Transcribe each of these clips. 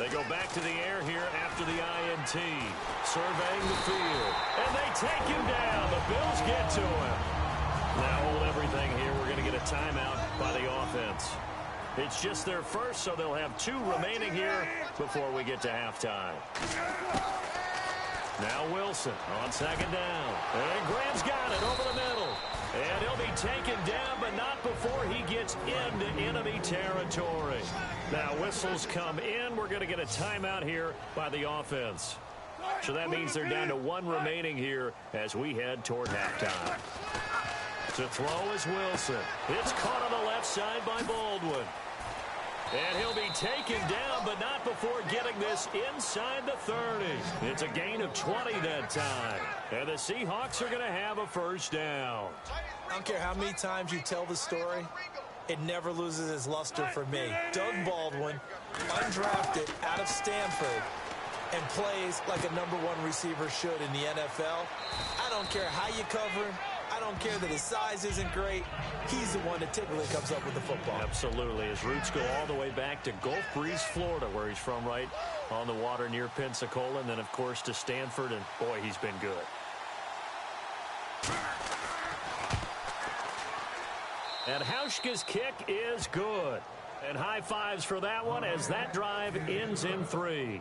They go back to the air here after the INT. Surveying the field. And they take him down. The Bills get to him. Now hold everything here. We're going to get a timeout by the offense. It's just their first, so they'll have 2 remaining here before we get to halftime. Now Wilson on second down. And Graham's got it over the middle. And he'll be taken down, but not before he gets into enemy territory. Now whistles come in. We're going to get a timeout here by the offense. So that means they're down to 1 remaining here as we head toward halftime. To throw is Wilson. It's caught on the left side by Baldwin. And he'll be taken down, but not before getting this inside the 30. It's a gain of 20 that time. And the Seahawks are going to have a first down. I don't care how many times you tell the story, it never loses its luster for me. Doug Baldwin, undrafted out of Stanford, and plays like a #1 receiver should in the NFL. I don't care how you cover him. I don't care that his size isn't great. He's the one that typically comes up with the football. Absolutely. His roots go all the way back to Gulf Breeze, Florida, where he's from, right on the water near Pensacola. And then, of course, to Stanford. And, boy, he's been good. And Hauschka's kick is good. And high fives for that one as that drive ends in 3.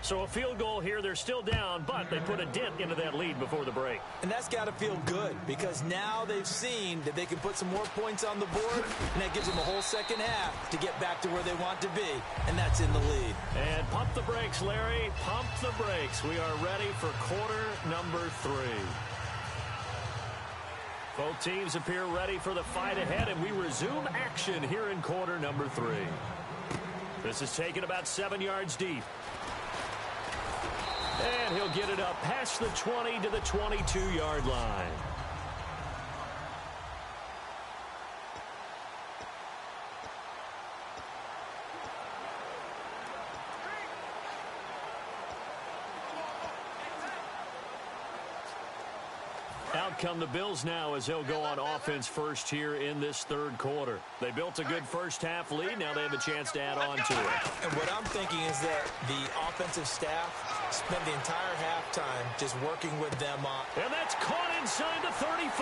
So a field goal here. They're still down, but they put a dent into that lead before the break. And that's got to feel good because now they've seen that they can put some more points on the board, and that gives them a whole second half to get back to where they want to be, and that's in the lead. And pump the brakes, Larry. Pump the brakes. We are ready for quarter number 3. Both teams appear ready for the fight ahead, and we resume action here in quarter number 3. This is taken about 7 yards deep. And he'll get it up past the 20 to the 22-yard line. Out come the Bills now as they'll go on offense first here in this 3rd quarter. They built a good first half lead. Now they have a chance to add on to it. And what I'm thinking is that the offensive staff spent the entire halftime just working with them on. And that's caught inside the 35.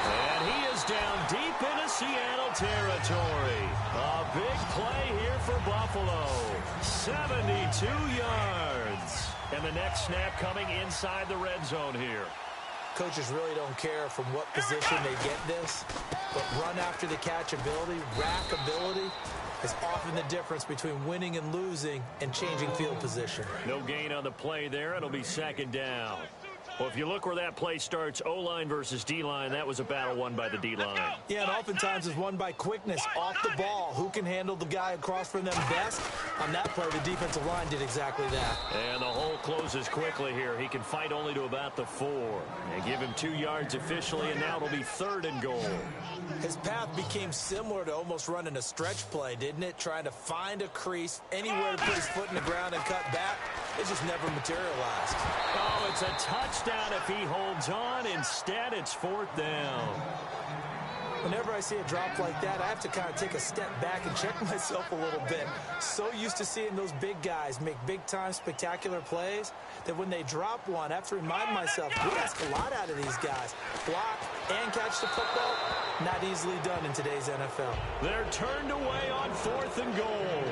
And he is down deep into Seattle territory. A big play here for Buffalo. 72 yards. And the next snap coming inside the red zone here. Coaches really don't care from what position they get this, but run after the catch ability, rack ability is often the difference between winning and losing and changing field position. No gain on the play there. It'll be second down. Well, if you look where that play starts, O-line versus D-line, that was a battle won by the D-line. Yeah, and oftentimes it's won by quickness off the ball. Who can handle the guy across from them best? On that play, the defensive line did exactly that. And the hole closes quickly here. He can fight only to about the 4. And give him 2 yards officially, and now it'll be 3rd and goal. His path became similar to almost running a stretch play, didn't it? Trying to find a crease, anywhere to put his foot in the ground and cut back. It just never materialized. Oh, it's a touchdown if he holds on. Instead, it's 4th down. Whenever I see a drop like that, I have to kind of take a step back and check myself a little bit. So used to seeing those big guys make big-time spectacular plays that when they drop one, I have to remind myself, we ask a lot out of these guys. Block and catch the football, not easily done in today's NFL. They're turned away on 4th and goal.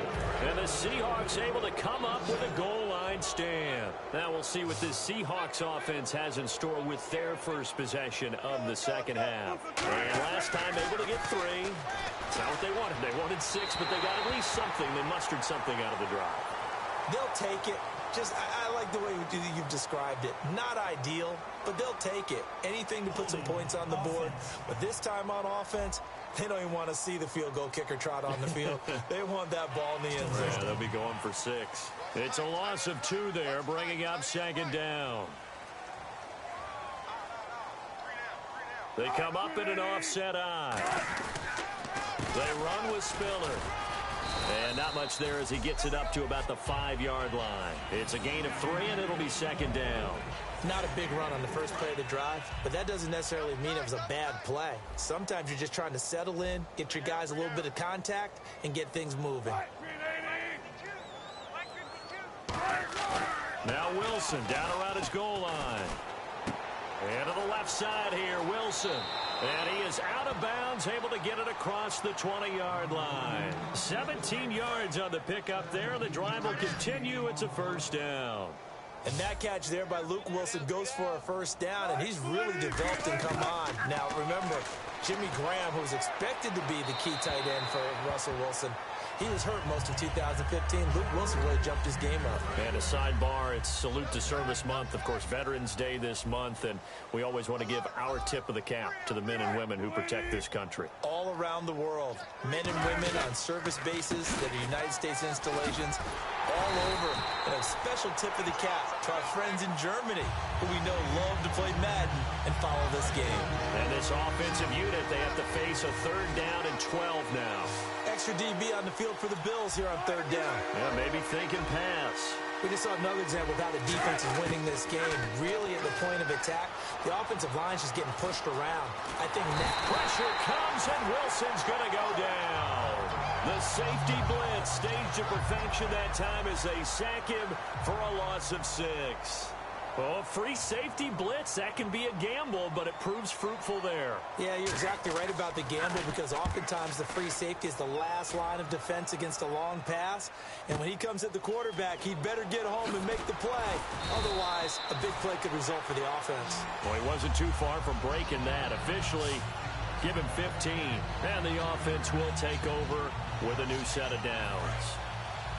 And the Seahawks able to come up with a goal line stand. Now we'll see what this Seahawks offense has in store with their first possession of the second half. And last time able to get 3. It's not what they wanted. They wanted 6, but they got at least something. They mustered something out of the drive. They'll take it. Just, I like the way you've described it. Not ideal, but they'll take it. Anything to put some points on the board. But this time on offense, they don't even want to see the field goal kicker trot on the field. They want that ball in the end zone. Yeah, they'll be going for 6. It's a loss of 2 there, bringing up second down. They come up in an offset eye. They run with Spiller. And not much there as he gets it up to about the 5-yard line. It's a gain of 3, and it'll be second down. Not a big run on the first play of the drive, but that doesn't necessarily mean it was a bad play. Sometimes you're just trying to settle in, get your guys a little bit of contact, and get things moving. Now Wilson down around his goal line. And to the left side here, Wilson. And he is out of bounds, able to get it across the 20-yard line. 17 yards on the pickup there. The drive will continue. It's a first down. And that catch there by Luke Wilson goes for a first down, and he's really developed and come on. Now, remember, Jimmy Graham, who was expected to be the key tight end for Russell Wilson, he was hurt most of 2015. Luke Wilson really jumped his game up. And a sidebar, it's Salute to Service Month, of course, Veterans Day this month, and we always want to give our tip of the cap to the men and women who protect this country. All around the world, men and women on service bases that are United States installations, all over. And a special tip of the cap to our friends in Germany, who we know love to play Madden and follow this game. And this offensive unit, they have to face a 3rd down and 12 now. Extra DB on the field for the Bills here on 3rd down. Yeah, maybe thinking pass. We just saw another example of how the defense is winning this game. Really at the point of attack, the offensive line's just getting pushed around. I think that pressure comes, and Wilson's going to go down. The safety blitz staged to perfection that time as they sack him for a loss of 6. Oh, free safety blitz, that can be a gamble, but it proves fruitful there. Yeah, you're exactly right about the gamble, because oftentimes the free safety is the last line of defense against a long pass. And when he comes at the quarterback, he'd better get home and make the play. Otherwise, a big play could result for the offense. Well, he wasn't too far from breaking that. Officially, give him 15. And the offense will take over with a new set of downs.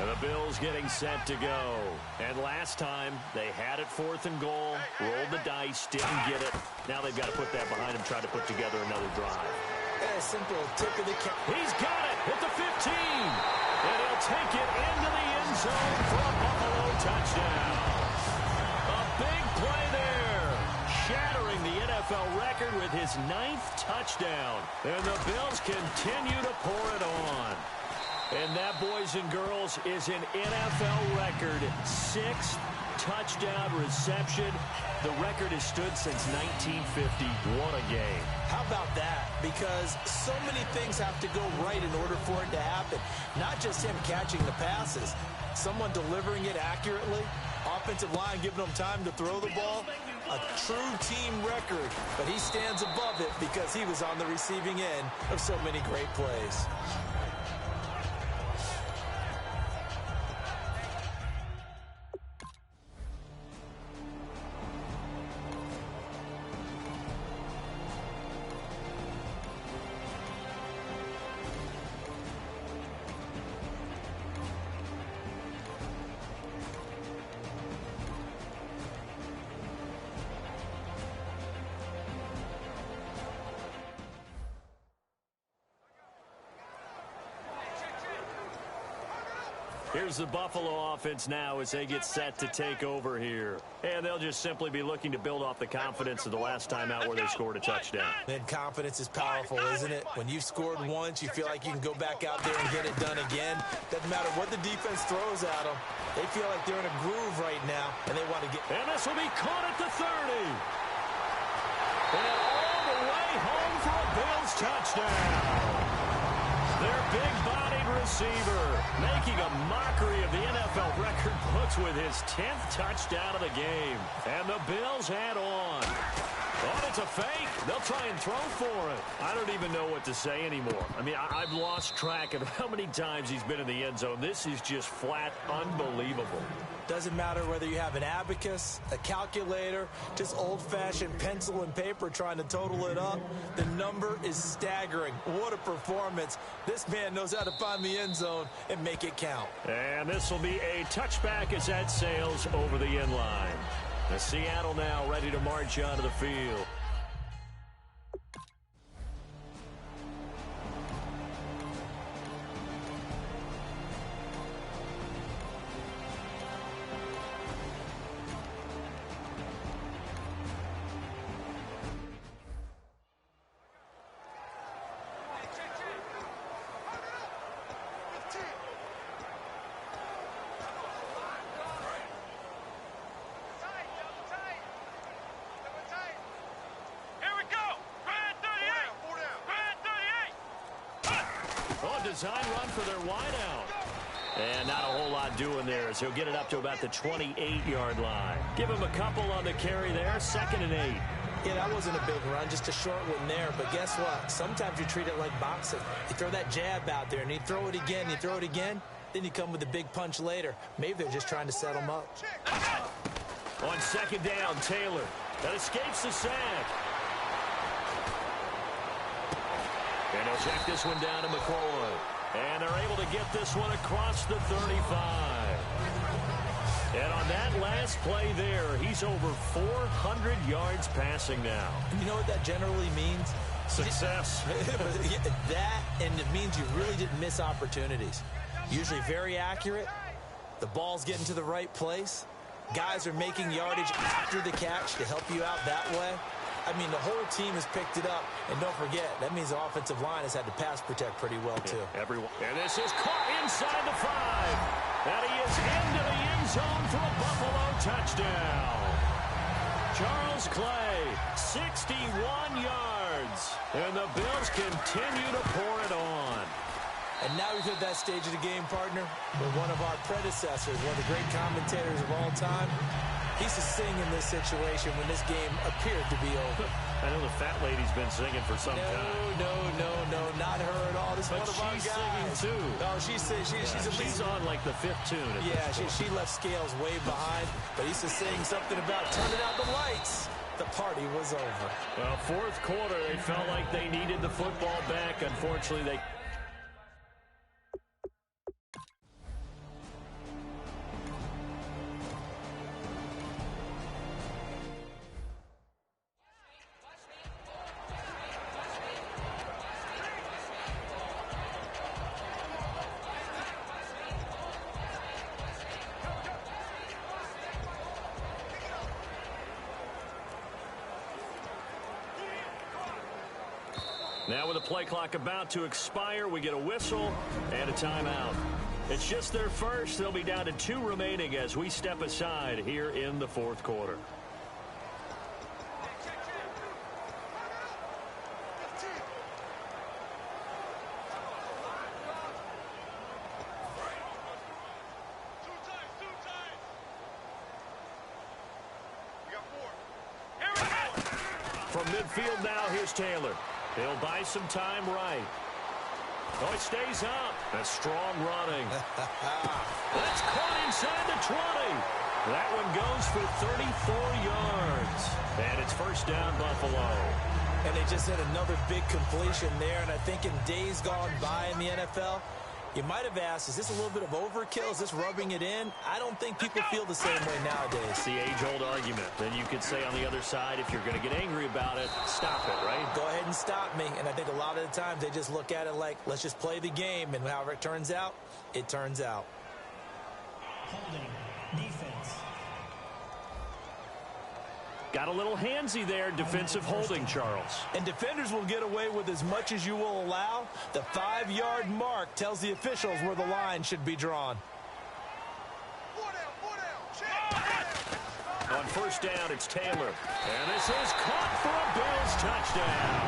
And the Bills getting set to go. And last time, they had it 4th and goal, rolled the dice, didn't get it. Now they've got to put that behind them, try to put together another drive. A simple tip of the cap. He's got it at the 15. And he'll take it into the end zone for a Buffalo touchdown. A big play there, shattering the NFL record with his 9th touchdown. And the Bills continue to pour it on. And that, boys and girls, is an NFL record 6th touchdown reception. The record has stood since 1950. What a game. How about that? Because so many things have to go right in order for it to happen. Not just him catching the passes, someone delivering it accurately, offensive line giving him time to throw the ball. A true team record, but he stands above it because he was on the receiving end of so many great plays. Here's the Buffalo offense now as they get set to take over here. And they'll just simply be looking to build off the confidence of the last time out where they scored a touchdown. And confidence is powerful, isn't it? When you've scored once, you feel like you can go back out there and get it done again. Doesn't matter what the defense throws at them. They feel like they're in a groove right now, and they want to get... And this will be caught at the 30. And all the way home for a Bills touchdown. Their big-bodied receiver making a mockery of the NFL record books with his 10th touchdown of the game. And the Bills head on. Oh, it's a fake. They'll try and throw for it. I don't even know what to say anymore. I mean, I've lost track of how many times he's been in the end zone. This is just flat unbelievable. Doesn't matter whether you have an abacus, a calculator, just old-fashioned pencil and paper trying to total it up. The number is staggering. What a performance. This man knows how to find the end zone and make it count. And this will be a touchback as that sails over the end line. The Seattle now ready to march onto the field. Design run for their wideout. And not a whole lot doing there as he'll get it up to about the 28-yard line. Give him a couple on the carry there, 2nd and 8. Yeah, that wasn't a big run, just a short one there. But guess what? Sometimes you treat it like boxing. You throw that jab out there, and you throw it again, you throw it again, then you come with a big punch later. Maybe they're just trying to set him up. On 2nd down, Taylor. That escapes the sack. And he'll check this one down to McCoy. And they're able to get this one across the 35. And on that last play there, he's over 400 yards passing now. And you know what that generally means? Success. That, and it means you really didn't miss opportunities. Usually very accurate. The ball's getting to the right place. Guys are making yardage after the catch to help you out that way. I mean, the whole team has picked it up. And don't forget, that means the offensive line has had to pass protect pretty well, too. Everyone. And this is caught inside the 5. And he is into the end zone for a Buffalo touchdown. Charles Clay, 61 yards. And the Bills continue to pour it on. And now we've hit that stage of the game, partner, where one of our predecessors, one of the great commentators of all time, he used to sing in this situation when this game appeared to be over. I know the fat lady's been singing for some time. No, not her at all. This is one of our guys. She's singing, too. No, she's on, like, the 5th tune. Yeah, she left Scales way behind, but he used to sing something about turning out the lights. The party was over. Well, 4th quarter, they felt like they needed the football back. Unfortunately, they... Now with the play clock about to expire, we get a whistle and a timeout. It's just their first. They'll be down to 2 remaining as we step aside here in the 4th quarter. From midfield now, here's Taylor. He'll buy some time right. Oh, it stays up. That's strong running. That's caught inside the 20. That one goes for 34 yards. And it's 1st down, Buffalo. And they just had another big completion there. And I think in days gone by in the NFL, you might have asked, is this a little bit of overkill? Is this rubbing it in? I don't think people feel the same way nowadays. It's the age-old argument. Then you could say on the other side, if you're going to get angry about it, stop it, right? Go ahead and stop me. And I think a lot of the times they just look at it like, let's just play the game. And however it turns out, it turns out. Holding defense. Got a little handsy there, defensive holding, Charles. And defenders will get away with as much as you will allow. The 5-yard mark tells the officials where the line should be drawn. On 1st down, it's Taylor. And this is caught for a Bills touchdown.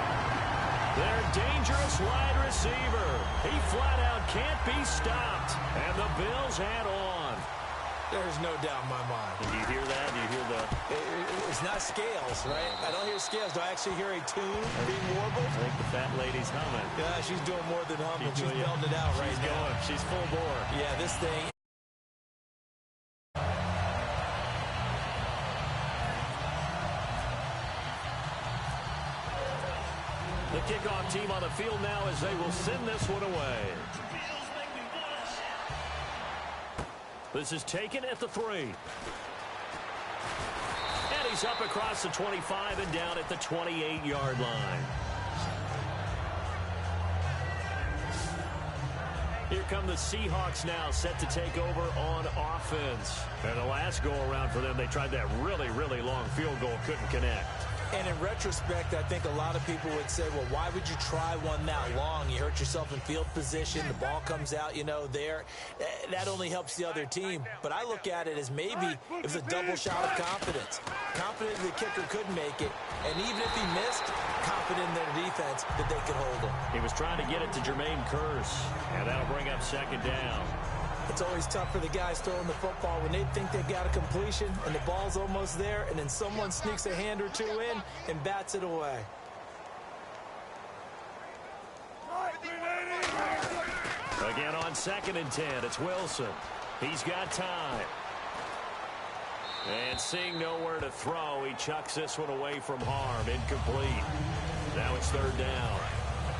Their dangerous wide receiver. He flat out can't be stopped. And the Bills head on. There's no doubt in my mind. Do you hear that? Do you hear the... It's not scales, right? I don't hear scales. Do I actually hear a tune being warbled? I think the fat lady's humming. Yeah, she's doing more than humming. She's belting it out right now. She's going. She's full bore. Yeah, this thing... The kickoff team on the field now as they will send this one away. This is taken at the 3. And he's up across the 25 and down at the 28-yard line. Here come the Seahawks now, set to take over on offense. And the last go-around for them, they tried that really, really long field goal, couldn't connect. And in retrospect, I think a lot of people would say, well, why would you try one that long? You hurt yourself in field position. The ball comes out, there. That only helps the other team. But I look at it as maybe it was a double shot of confidence. Confident the kicker could make it. And even if he missed, confident in their defense that they could hold him. He was trying to get it to Jermaine Kearse. And that'll bring up 2nd down. It's always tough for the guys throwing the football when they think they got a completion and the ball's almost there, and then someone sneaks a hand or two in and bats it away. Again on 2nd and 10, it's Wilson. He's got time. And seeing nowhere to throw, he chucks this one away from harm. Incomplete. Now it's 3rd down.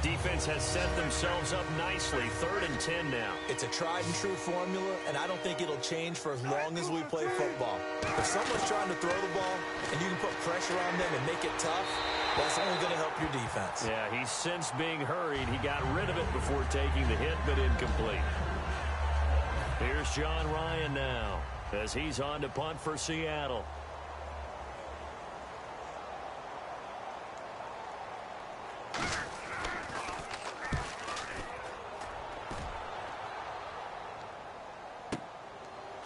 Defense has set themselves up nicely. 3rd and 10 now. It's a tried and true formula, and I don't think it'll change for as long as we play football. If someone's trying to throw the ball and you can put pressure on them and make it tough, that's only going to help your defense. Yeah, he's since being hurried. He got rid of it before taking the hit, but incomplete. Here's John Ryan now as he's on to punt for Seattle.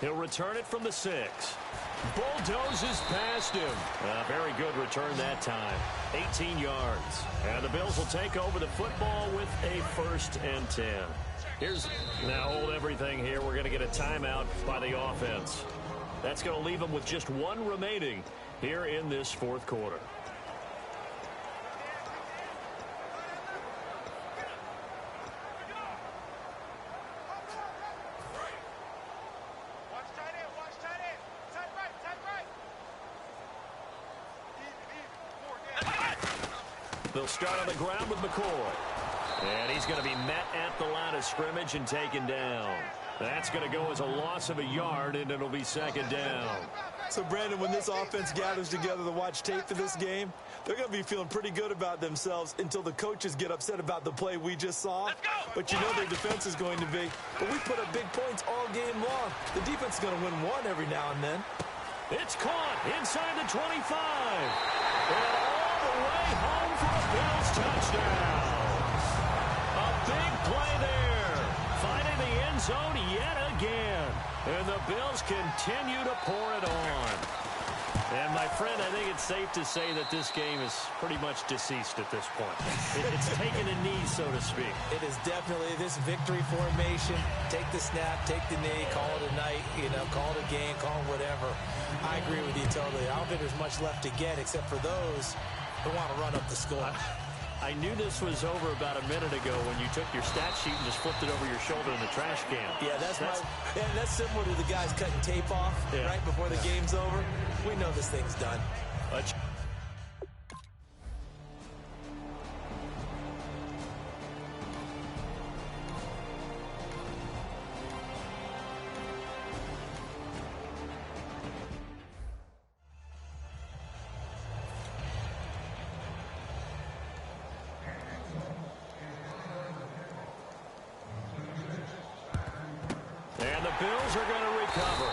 He'll return it from the 6. Bulldozes past him. A very good return that time. 18 yards. And the Bills will take over the football with a 1st and 10. Now hold everything here. We're going to get a timeout by the offense. That's going to leave them with just 1 remaining here in this 4th quarter. They'll start on the ground with McCoy. And he's going to be met at the line of scrimmage and taken down. That's going to go as a loss of a yard, and it'll be 2nd down. So, Brandon, when this offense gathers together to watch tape for this game, they're going to be feeling pretty good about themselves until the coaches get upset about the play we just saw. But you know their defense is going to be. But we put up big points all game long. The defense is going to win one every now and then. It's caught inside the 25. And all the way home for a Bills touchdown. A big play there. Finding the end zone yet again. And the Bills continue to pour it on. And, my friend, I think it's safe to say that this game is pretty much deceased at this point. It's taken a knee, so to speak. It is definitely this victory formation. Take the snap, take the knee, call it a night, call it a game, call it whatever. I agree with you totally. I don't think there's much left to get except for those who want to run up the score. I knew this was over about a minute ago when you took your stat sheet and just flipped it over your shoulder in the trash can. Yeah, that's similar to the guys cutting tape off right before the game's over. We know this thing's done. And the Bills are going to recover.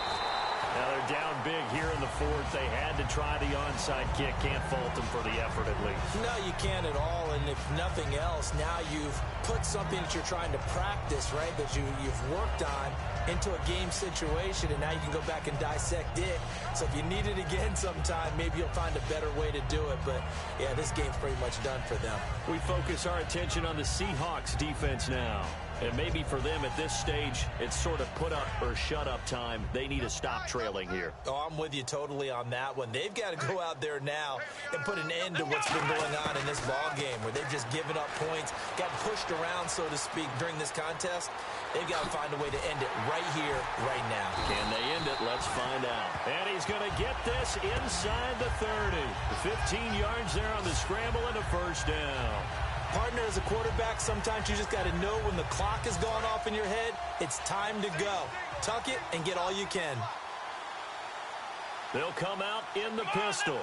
Now they're down big here in the 4th. They had to try the onside kick. Can't fault them for the effort at least. No, you can't at all. And if nothing else, now you've put something that you're trying to practice, right, that you've worked on into a game situation, and now you can go back and dissect it. So if you need it again sometime, maybe you'll find a better way to do it. But, yeah, this game's pretty much done for them. We focus our attention on the Seahawks defense now. And maybe for them at this stage, it's sort of put up or shut up time. They need to stop trailing here. Oh, I'm with you totally on that one. They've got to go out there now and put an end to what's been going on in this ball game where they've just given up points, got pushed around, so to speak, during this contest. They've got to find a way to end it right here, right now. Can they end it? Let's find out. And he's going to get this inside the 30. 15 yards there on the scramble and a 1st down. Partner, as a quarterback, sometimes you just got to know when the clock has gone off in your head, it's time to go. Tuck it and get all you can. They'll come out in the pistol.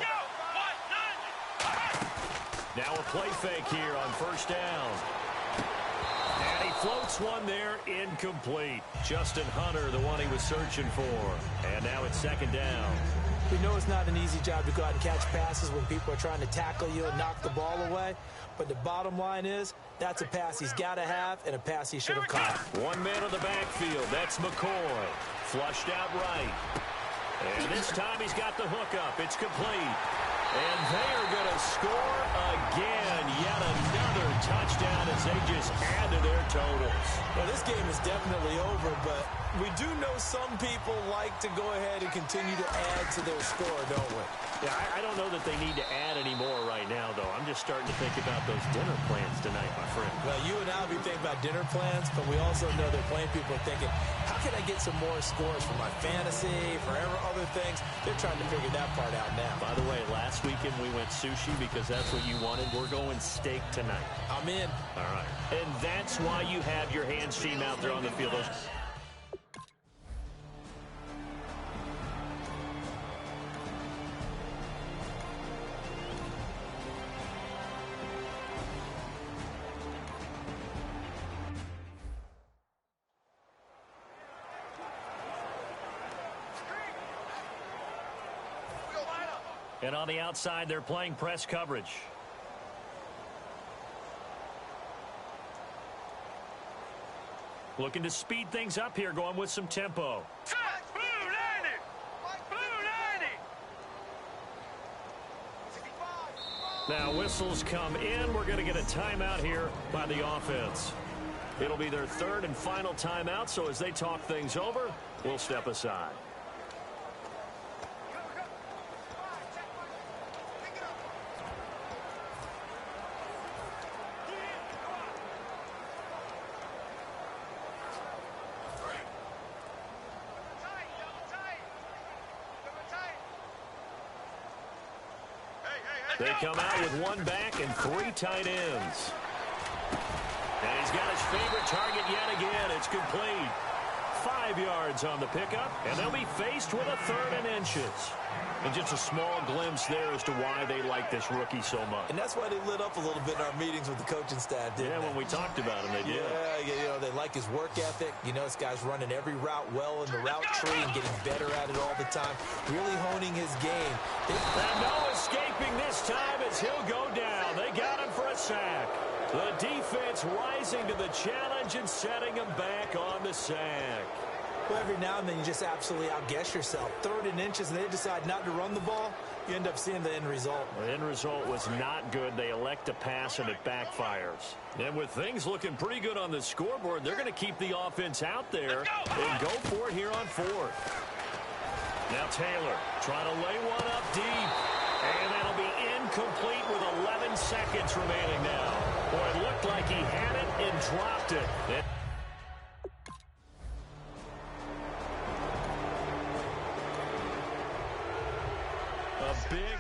Now a play fake here on 1st down. And he floats one there, incomplete. Justin Hunter, the one he was searching for. And now it's 2nd down. We know it's not an easy job to go out and catch passes when people are trying to tackle you and knock the ball away. But the bottom line is, that's a pass he's got to have and a pass he should have caught. One man on the backfield. That's McCoy. Flushed out right. And this time he's got the hookup. It's complete. And they are going to score again. Yet another touchdown touchdown as they just add to their totals. Well, this game is definitely over, but we do know some people like to go ahead and continue to add to their score, don't we? Yeah, I don't know that they need to add any more right now, though. I'm just starting to think about those dinner plans tonight, my friend. Well, you and I will be thinking about dinner plans, but we also know that playing people are thinking, how can I get some more scores for my fantasy, for other things? They're trying to figure that part out now. By the way, last weekend we went sushi because that's what you wanted. We're going steak tonight. I'm in. All right. And that's why you have your hands team out there on the field. And on the outside, they're playing press coverage. Looking to speed things up here, going with some tempo. Now whistles come in. We're going to get a timeout here by the offense. It'll be their third and final timeout, so as they talk things over, we'll step aside. They come out with one back and three tight ends. And he's got his favorite target yet again. It's complete. 5 yards on the pickup, and they'll be faced with a 3rd and inches. And just a small glimpse there as to why they like this rookie so much. And that's why they lit up a little bit in our meetings with the coaching staff, didn't they? When we talked about him, they did. Yeah, they like his work ethic. You know, this guy's running every route well in the route tree and getting better at it all the time, really honing his game. And no escaping this time as he'll go down. They got him for a sack. The defense rising to the challenge and setting him back on the sack. Well, every now and then you just absolutely outguess yourself. 3rd and inches, and they decide not to run the ball. You end up seeing the end result. The end result was not good. They elect to pass, and it backfires. And with things looking pretty good on the scoreboard, they're going to keep the offense out there and go for it here on 4th. Now Taylor trying to lay one up deep. And that'll be incomplete with 11 seconds remaining now. Boy, it looked like he had it and dropped it. A big